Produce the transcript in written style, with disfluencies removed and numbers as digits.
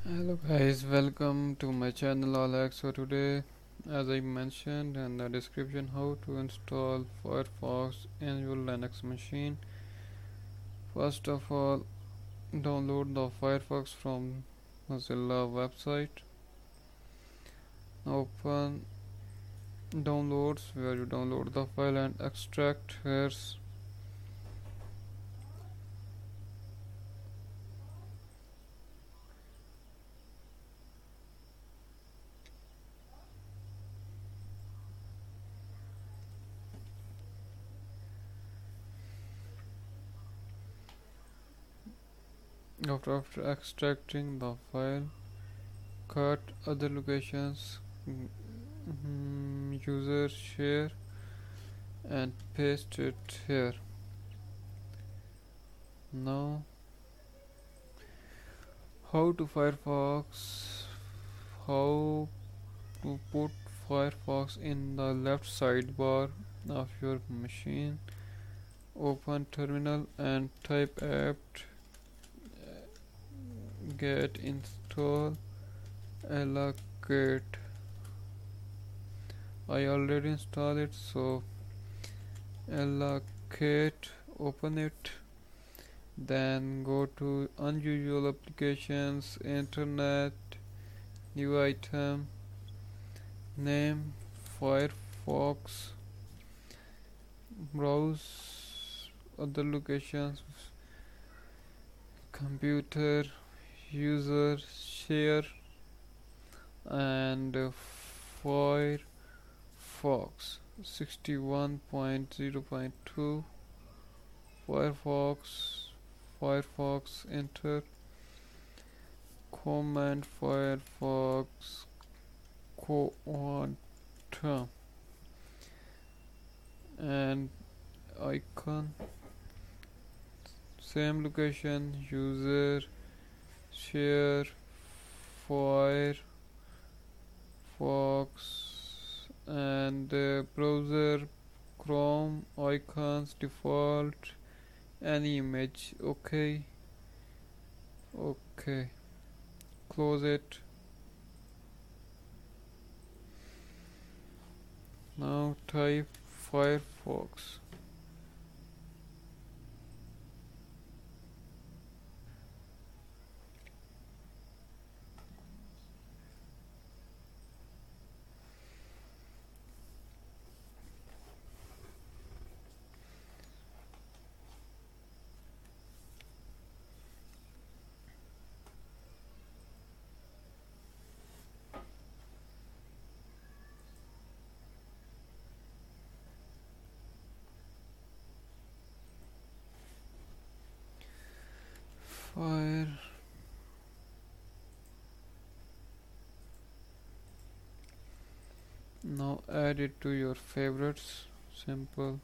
Hello guys, welcome to my channel Alex. So today, as I mentioned in the description, how to install Firefox in your Linux machine. First of all, download the Firefox from Mozilla website. Open downloads where you download the file and extract. Here's after extracting the file, cut other locations, user share and paste it here. Now how to put Firefox in the left sidebar of your machine. Open terminal and type apt get install allocate. I already installed it, so allocate, open it, then go to unusual applications, internet, new item, name Firefox, browse other locations, computer, user, share, and Firefox 61.0.2 Firefox enter command Firefox quantum and icon, same location, user, share, Firefox, and browser, Chrome, icons, default, any image. Okay, close it. Now type Firefox. Fire Now add it to your favorites. Simple.